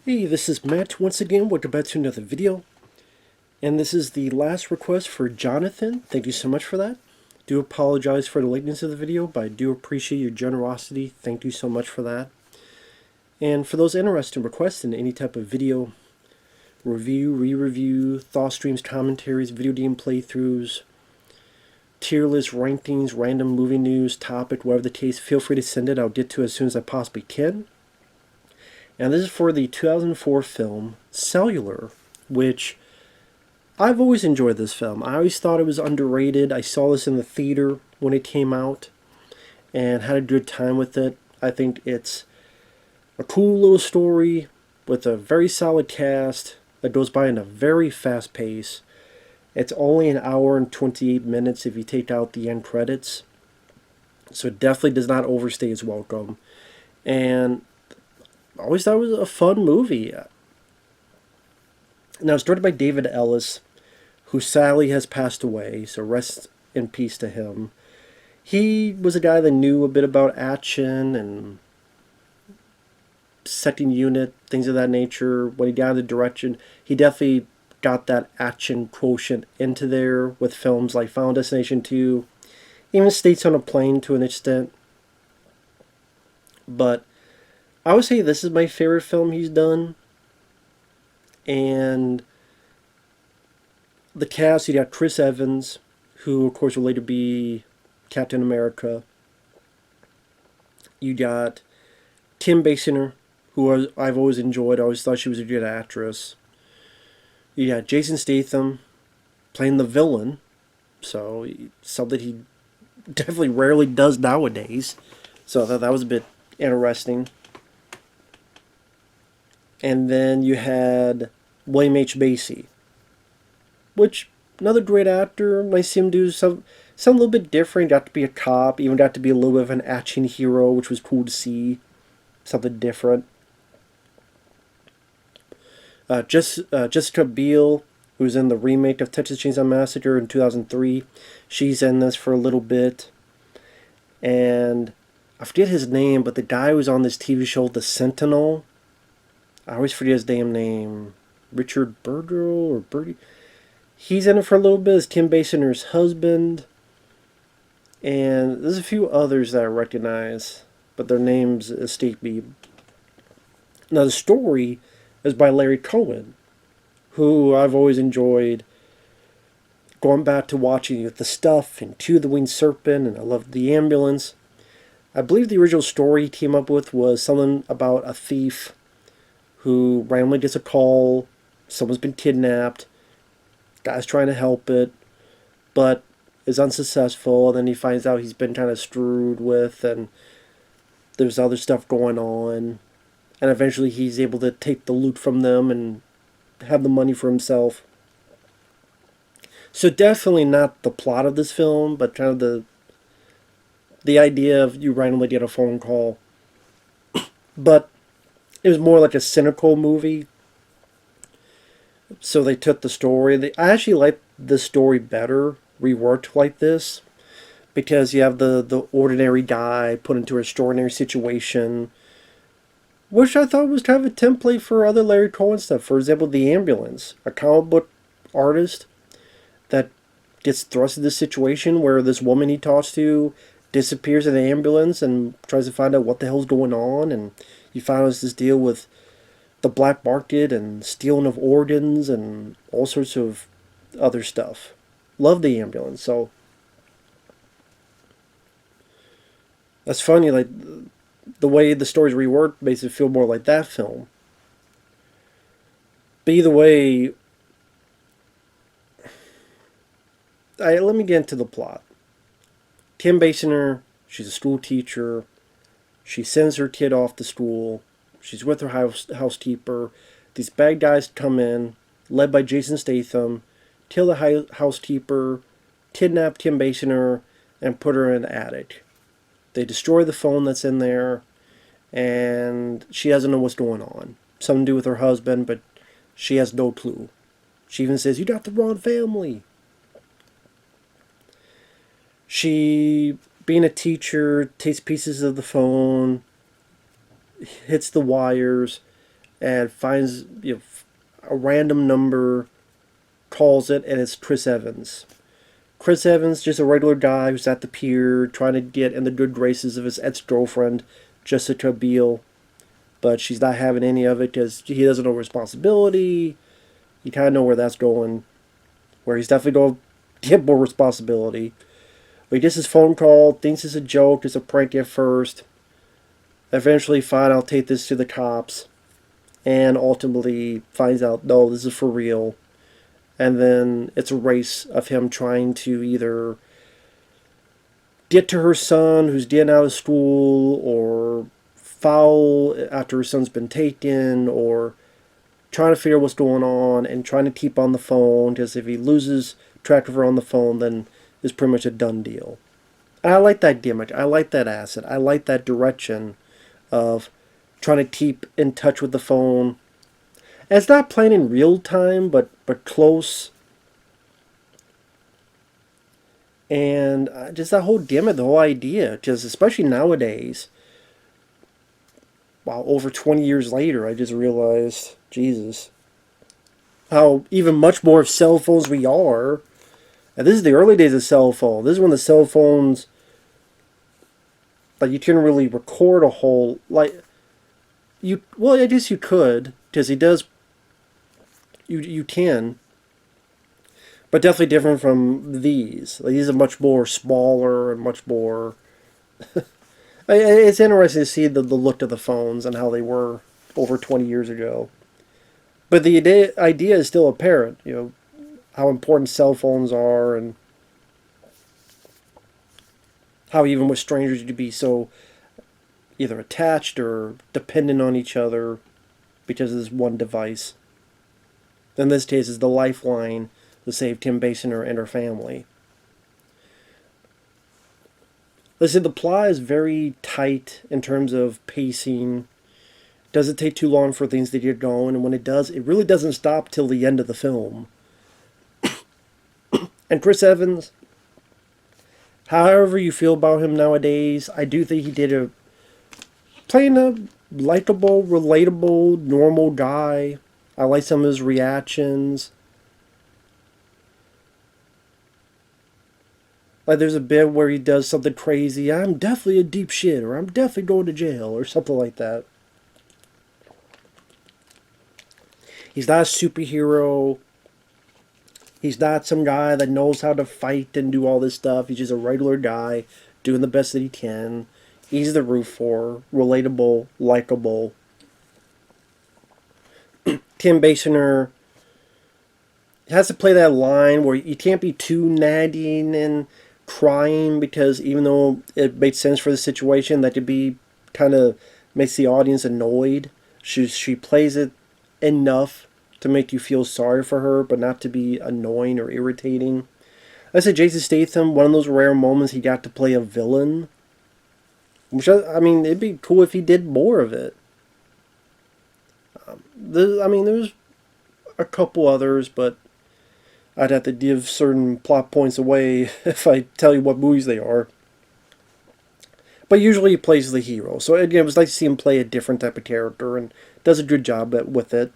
Hey, this is Matt once again. Welcome back to another video. And this is the last request for Jonathan. Thank you so much for that. Do apologize for the lateness of the video, but I do appreciate your generosity. Thank you so much for that. And for those interested in requesting any type of video review, re-review, thought streams, commentaries, video game playthroughs, tier list rankings, random movie news, topic, whatever the case, feel free to send it. I'll get to it as soon as I possibly can. And this is for the 2004 film Cellular, which I've always enjoyed this film. I always thought it was underrated. I saw this in the theater when it came out and had a good time with it. I think it's a cool little story with a very solid cast that goes by in a very fast pace. It's only an hour and 28 minutes if you take out the end credits. So it definitely does not overstay its welcome. And I always thought it was a fun movie. Now, it's directed by David Ellis, who sadly has passed away, so rest in peace to him. He was a guy that knew a bit about action and second unit, things of that nature. When he got into direction, he definitely got that action quotient into there with films like Final Destination 2, even States on a Plane to an extent. But I would say this is my favorite film he's done. And the cast, you got Chris Evans, who of course will later be Captain America. You got Kim Basinger, who I've always enjoyed. I always thought she was a good actress. You got Jason Statham playing the villain, so something he definitely rarely does nowadays. So I thought that was a bit interesting. And then you had William H. Macy, which, another great actor. Nice to see him do some a little bit different. Got to be a cop, even got to be a little bit of an action hero, which was cool to see. Something different. Jessica Biel, who was in the remake of Texas Chainsaw Massacre in 2003. She's in this for a little bit. And I forget his name, but the guy who was on this TV show, The Sentinel, I always forget his damn name. Richard Burgi or Burgi. He's in it for a little bit as Kim Basinger's husband. And there's a few others that I recognize, but their names escape me. Now, the story is by Larry Cohen, who I've always enjoyed. Going back to watching The Stuff and To the Winged Serpent, and I love The Ambulance. I believe the original story he came up with was something about a thief who randomly gets a call, someone's been kidnapped, guy's trying to help it, but is unsuccessful, and then he finds out he's been kind of screwed with, and there's other stuff going on, and eventually he's able to take the loot from them and have the money for himself. So definitely not the plot of this film, but kind of the idea of you randomly get a phone call. But it was more like a cynical movie. So they took the story. I actually like the story better, reworked like this, because you have the ordinary guy put into an extraordinary situation, which I thought was kind of a template for other Larry Cohen stuff. For example, The Ambulance, a comic book artist that gets thrust into this situation where this woman he talks to disappears in the ambulance and tries to find out what the hell's going on, and you find out this deal with the black market and stealing of organs and all sorts of other stuff. Love The Ambulance. So that's funny, like the way the story's reworked makes it feel more like that film. But either way, let me get into the plot. Kim Basinger, she's a school teacher. She sends her kid off to school. She's with her housekeeper. These bad guys come in, led by Jason Statham, kill the housekeeper, kidnap Kim Basinger, and put her in the attic. They destroy the phone that's in there, and she doesn't know what's going on. Something to do with her husband, but she has no clue. She even says, "You got the wrong family." She, being a teacher, takes pieces of the phone, hits the wires, and finds a random number, calls it, and it's Chris Evans. Chris Evans, just a regular guy who's at the pier trying to get in the good graces of his ex-girlfriend, Jessica Biel, but she's not having any of it because he doesn't know responsibility. You kind of know where that's going, where he's definitely going to get more responsibility. But he gets his phone call, thinks it's a joke, it's a prank at first. Eventually, fine, I'll take this to the cops. And ultimately finds out, no, this is for real. And then it's a race of him trying to either get to her son who's getting out of school, or foul after her son's been taken, or trying to figure out what's going on and trying to keep on the phone, because if he loses track of her on the phone, then it's pretty much a done deal. And I like that gimmick. I like that asset. I like that direction of trying to keep in touch with the phone. And it's not playing in real time, but close. And just that whole gimmick, the whole idea, just especially nowadays, wow, over 20 years later, I just realized, Jesus, how even much more of cell phones we are. And this is the early days of cell phone. This is when the cell phones, like, you couldn't really record a whole, like, well, I guess you could, because he does, you can, but definitely different from these. Like, these are much more smaller and much more, it's interesting to see the look of the phones and how they were over 20 years ago. But the idea is still apparent, how important cell phones are, and how even with strangers you could be so either attached or dependent on each other because of this one device. In this case, it's the lifeline to save Kim Basinger and her family. Listen, the plot is very tight in terms of pacing. Doesn't take too long for things to get going, and when it does, it really doesn't stop till the end of the film. And Chris Evans, however you feel about him nowadays, I do think he did playing a likable, relatable, normal guy. I like some of his reactions. Like, there's a bit where he does something crazy. I'm definitely a deep shit, or I'm definitely going to jail, or something like that. He's not a superhero. He's not some guy that knows how to fight and do all this stuff. He's just a regular guy doing the best that he can. Easy to root for. Relatable. Likable. Kim Basinger has to play that line where you can't be too nagging and crying, because even though it makes sense for the situation, that could be kind of makes the audience annoyed. She plays it enough to make you feel sorry for her, but not to be annoying or irritating. I said Jason Statham, one of those rare moments he got to play a villain. Which, I mean, it'd be cool if he did more of it. There's a couple others, but I'd have to give certain plot points away if I tell you what movies they are. But usually he plays the hero. So again, it was nice to see him play a different type of character, and does a good job with it.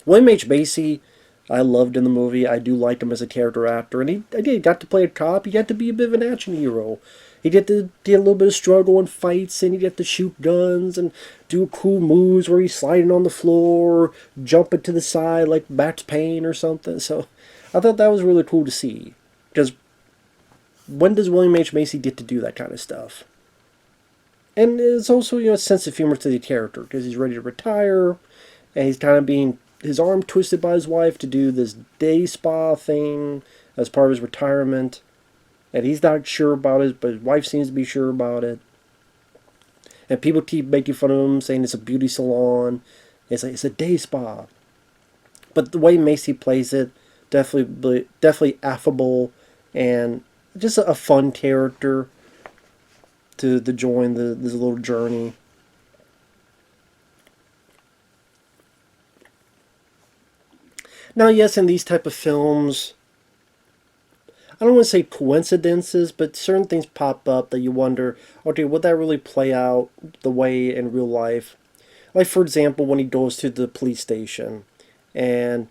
William H. Macy, I loved in the movie. I do like him as a character actor. And he got to play a cop. He got to be a bit of an action hero. He get to get a little bit of struggle and fights, and he get to shoot guns and do cool moves where he's sliding on the floor, jumping to the side like Max Payne or something. So I thought that was really cool to see. Because when does William H. Macy get to do that kind of stuff? And it's also, a sense of humor to the character, because he's ready to retire, and he's kind of being his arm twisted by his wife to do this day spa thing as part of his retirement. And he's not sure about it, but his wife seems to be sure about it. And people keep making fun of him, saying it's a beauty salon. It's a day spa. But the way Macy plays it, definitely affable, and just a fun character to join this little journey. Now, yes, in these type of films, I don't want to say coincidences, but certain things pop up that you wonder, okay, would that really play out the way in real life? Like, for example, when he goes to the police station and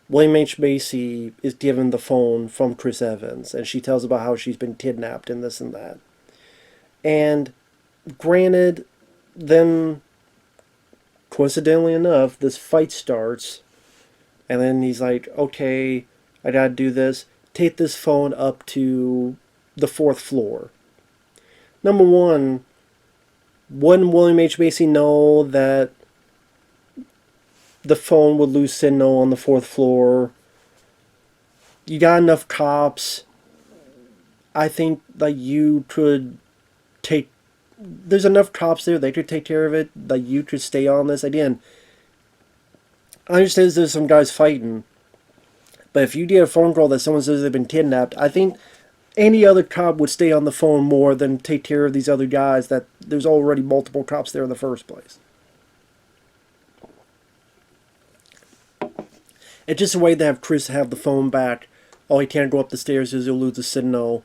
William H. Macy is given the phone from Chris Evans, and she tells about how she's been kidnapped and this and that. And granted, then coincidentally enough, this fight starts, and then he's like, okay, I gotta do this. Take this phone up to the fourth floor. Number one, wouldn't William H. Macy know that the phone would lose signal on the fourth floor? You got enough cops. I think that you could take. There's enough cops there. They could take care of it. That you could stay on this. Again, I understand there's some guys fighting, but if you get a phone call that someone says they've been kidnapped, I think any other cop would stay on the phone more than take care of these other guys that there's already multiple cops there in the first place. It's just a way to have Chris have the phone back. Oh, he can't go up the stairs because he'll lose the signal.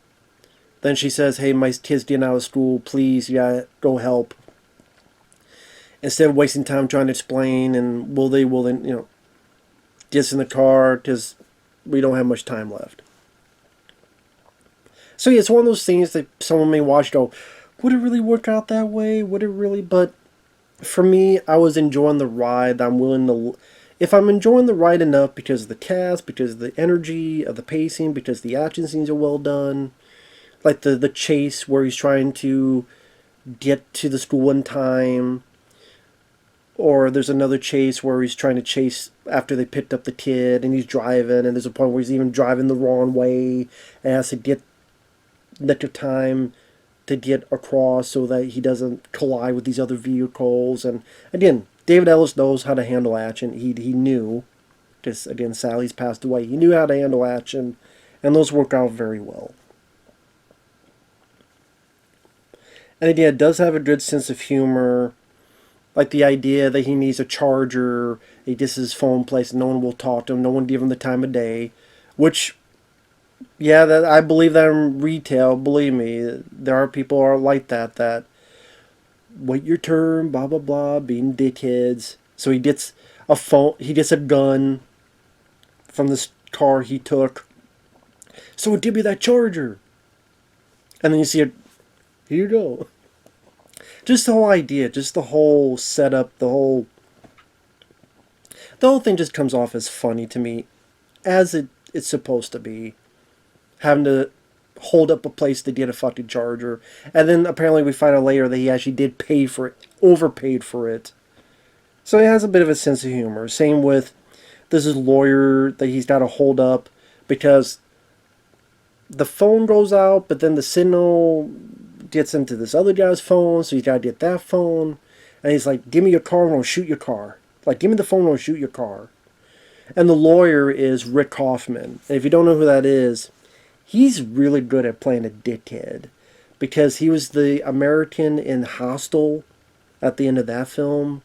Then she says, hey, my kid's getting out of school. Please, you gotta go help. Instead of wasting time trying to explain and will they, gets in the car because we don't have much time left. So yeah, it's one of those things that someone may watch go, would it really work out that way? Would it really? But for me, I was enjoying the ride. I'm willing to... If I'm enjoying the ride enough because of the cast, because of the energy of the pacing, because the action scenes are well done, like the chase where he's trying to get to the school in time, or there's another chase where he's trying to chase after they picked up the kid and he's driving, and there's a point where he's even driving the wrong way and has to get nick of time to get across so that he doesn't collide with these other vehicles. And again, David Ellis knows how to handle action. He knew, because again, Sally's passed away. He knew how to handle action, and those work out very well. And again, it does have a good sense of humor. Like the idea that he needs a charger, he gets his phone placed, no one will talk to him, no one give him the time of day. Which, yeah, that I believe that in retail, believe me. There are people who are like that wait your turn, blah blah blah, being dickheads. So he gets a phone, he gets a gun from this car he took. So give me that charger. And then you see it, here you go. Just the whole idea, just the whole setup, the whole thing just comes off as funny to me, as it's supposed to be. Having to hold up a place to get a fucking charger. And then apparently we find out later that he actually did pay for it, overpaid for it. So it has a bit of a sense of humor. Same with this is lawyer that he's got to hold up because the phone goes out, but then the signal gets into this other guy's phone, so he's got to get that phone. And he's like, give me your car and I'll shoot your car. Like, give me the phone and I'll shoot your car. And the lawyer is Rick Hoffman. And if you don't know who that is, he's really good at playing a dickhead. Because he was the American in Hostel at the end of that film.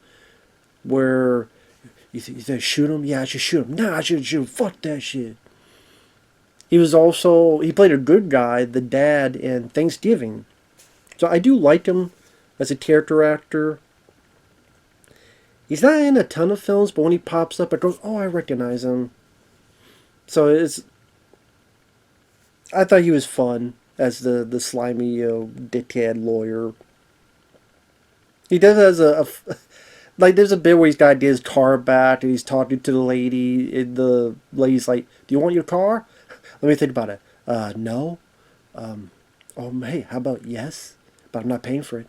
Where you think, shoot him? Yeah, I should shoot him. Nah, I shouldn't shoot him. Fuck that shit. He played a good guy, the dad, in Thanksgiving. So I do like him as a character actor. He's not in a ton of films, but when he pops up, it goes, oh, I recognize him. So I thought he was fun as the slimy dickhead lawyer. He does like there's a bit where he's got to get his car back and he's talking to the lady. And the lady's like, do you want your car? Let me think about it. No. Hey, how about yes? But I'm not paying for it.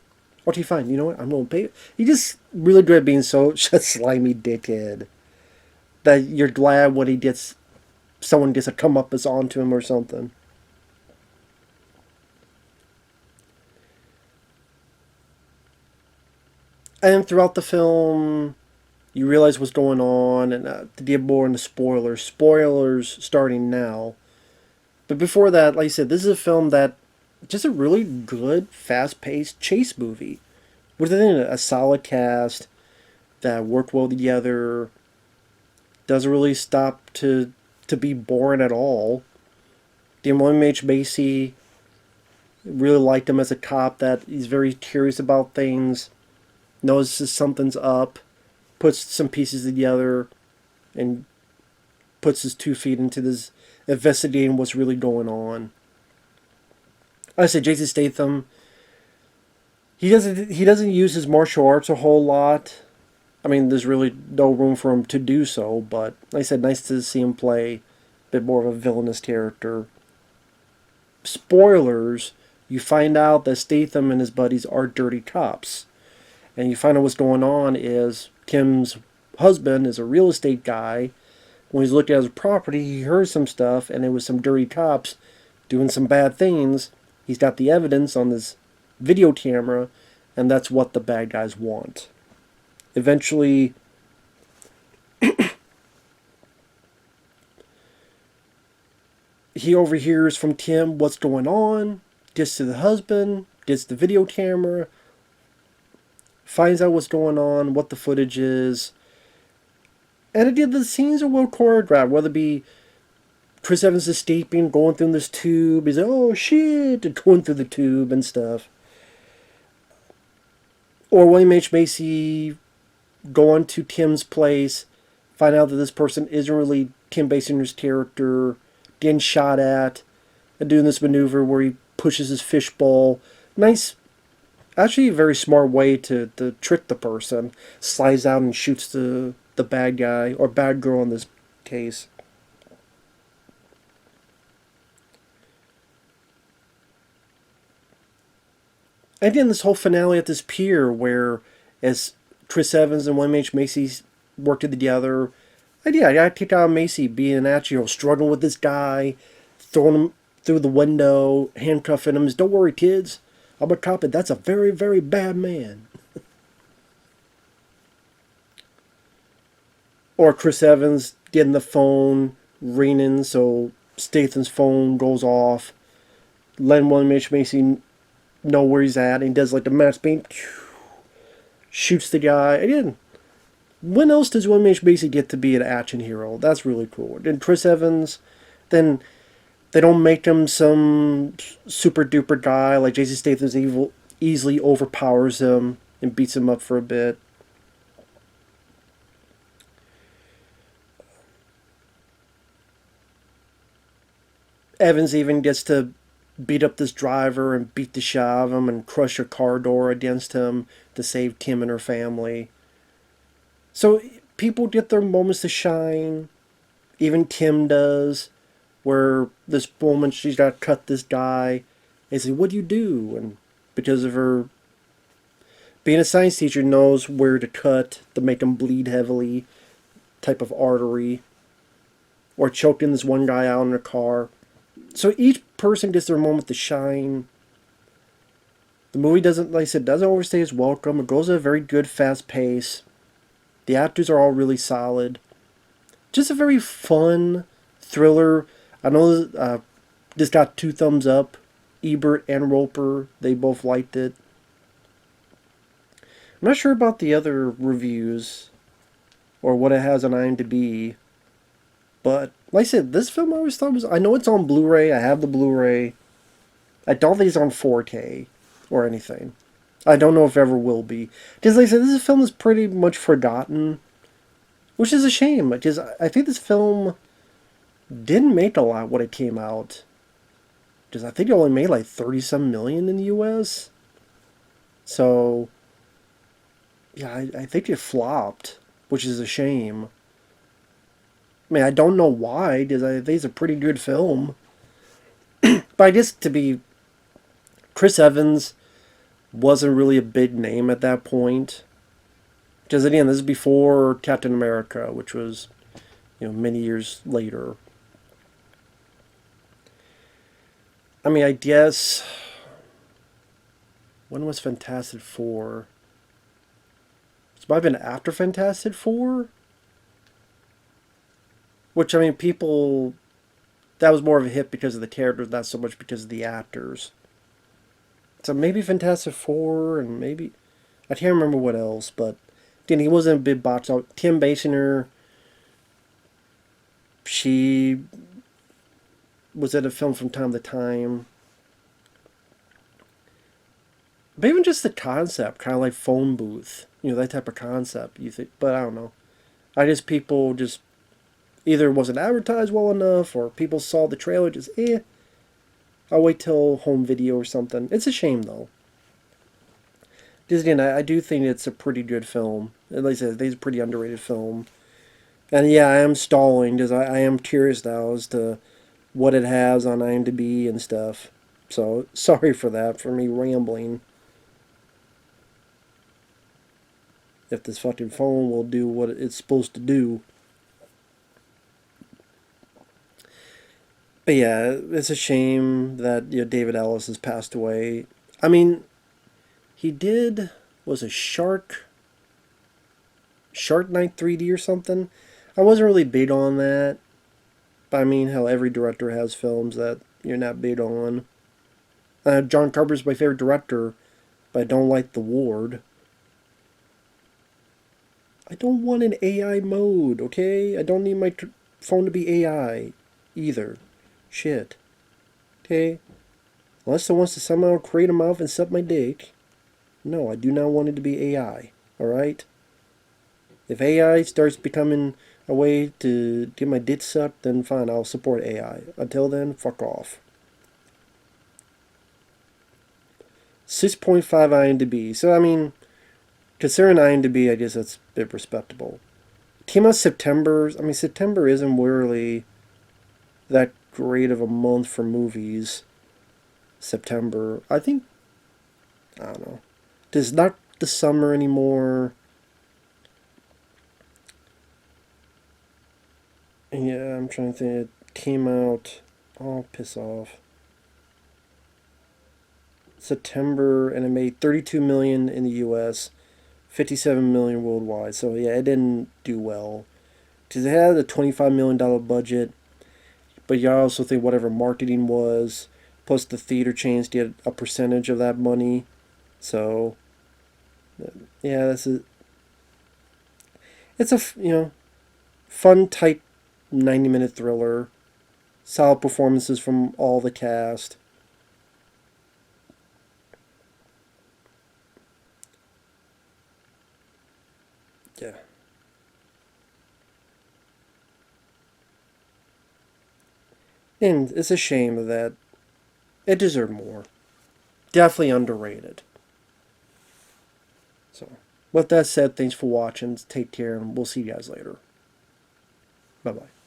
Okay, fine. You know what? I'm going to pay it. He just really good at being such a slimy dickhead that you're glad when someone gets a comeuppance onto him or something. And throughout the film, you realize what's going on, and to get more into spoilers starting now. But before that, like I said, this is a film that just a really good, fast-paced chase movie within a solid cast that work well together. Doesn't really stop to be boring at all. William H. Macy, really liked him as a cop that he's very curious about things, knows something's up, puts some pieces together and puts his 2 feet into this, investigating what's really going on. I said Jason Statham. He doesn't use his martial arts a whole lot. I mean, there's really no room for him to do so. But like I said, nice to see him play a bit more of a villainous character. Spoilers: you find out that Statham and his buddies are dirty cops, and you find out what's going on is Kim's husband is a real estate guy. When he's looking at his property, he heard some stuff, and it was some dirty cops doing some bad things. He's got the evidence on this video camera, and that's what the bad guys want. Eventually, he overhears from Kim what's going on, gets to the husband, gets the video camera, finds out what's going on, what the footage is. And again, the scenes are well choreographed, whether it be Chris Evans escaping, going through this tube, he's like, oh shit, and going through the tube and stuff. Or William H. Macy going to Kim's place, find out that this person isn't really Kim Basinger's character, getting shot at, and doing this maneuver where he pushes his fishbowl. Nice, actually a very smart way to trick the person. Slides out and shoots the bad guy, or bad girl in this case. And then this whole finale at this pier where as Chris Evans and William H. Macy worked together, I got kicked out of Macy being actually, struggling with this guy, throwing him through the window, handcuffing him. Don't worry, kids, I'm a cop, and that's a very, very bad man. Or Chris Evans getting the phone ringing, so Statham's phone goes off, letting William H. Macy know where he's at, and he does like the Max Payne, shoots the guy. Again, when else does William H. Macy get to be an action hero? That's really cool. And Chris Evans, then they don't make him some super duper guy like Jason Statham's evil, easily overpowers him and beats him up for a bit. Evans even gets to beat up this driver and beat the shit out of him and crush a car door against him to save Kim and her family. So people get their moments to shine. Even Kim does, where this moment she's got to cut this guy. And say, what do you do? And because of her being a science teacher, knows where to cut to make him bleed heavily, type of artery. Or choking this one guy out in a car. So each person gets their moment to shine. The movie doesn't, like I said, doesn't overstay its welcome. It goes at a very good, fast pace. The actors are all really solid. Just a very fun thriller. I know this got 2 thumbs up. Ebert and Roper, they both liked it. I'm not sure about the other reviews or what it has on IMDb. But, like I said, this film I always thought was... I know it's on Blu-ray. I have the Blu-ray. I don't think it's on 4K or anything. I don't know if it ever will be. Because, like I said, this film is pretty much forgotten. Which is a shame. Because I think this film didn't make a lot when it came out. Because I think it only made like 30-some million in the US. So, yeah, I think it flopped. Which is a shame. I mean, I don't know why, because I think it's a pretty good film. But I guess to be... Chris Evans wasn't really a big name at that point. Because again, this is before Captain America, which was, many years later. I mean, I guess... When was Fantastic Four? It might have been after Fantastic Four? Which, I mean, people... That was more of a hit because of the characters, not so much because of the actors. So maybe Fantastic Four, and maybe... I can't remember what else, but... Again, he wasn't a big box office. Kim Basinger... She... was in a film from time to time. But even just the concept, kind of like phone booth, that type of concept. You think, but I don't know. I just people just either it wasn't advertised well enough, or people saw the trailer just I'll wait till home video or something. It's a shame though. Disney, and I do think it's a pretty good film. At least I think it's a pretty underrated film. And yeah, I am stalling because I am curious now as to what it has on IMDb and stuff. So sorry for that, for me rambling. If this fucking phone will do what it's supposed to do. But yeah, it's a shame that David Ellis has passed away. I mean, he did was a Shark Night 3D or something. I wasn't really big on that. But I mean, how every director has films that you're not big on. John Carpenter's my favorite director, but I don't like The Ward. I don't want an AI mode, okay? I don't need my phone to be AI either. Shit. Okay? Unless it wants to somehow create a mouth and suck my dick. No, I do not want it to be AI. Alright? If AI starts becoming a way to get my dick sucked, then fine, I'll support AI. Until then, fuck off. 6.5 IMDb. So, I mean, considering IMDb, I guess that's a bit respectable. Came out September. I mean, September isn't really that great of a month for movies. September. I think, I don't know. It's not the summer anymore. And yeah, I'm trying to think. It came out. Oh, piss off. September, and it made 32 million in the U.S., 57 million worldwide. So yeah, it didn't do well because it had a $25 million budget, but you also think whatever marketing was, plus the theater chains get a percentage of that money. So yeah, it's a fun type 90-minute thriller. Solid performances from all the cast. Yeah. And it's a shame that it deserved more. Definitely underrated. So, with that said, thanks for watching. Take care, and we'll see you guys later. Bye bye.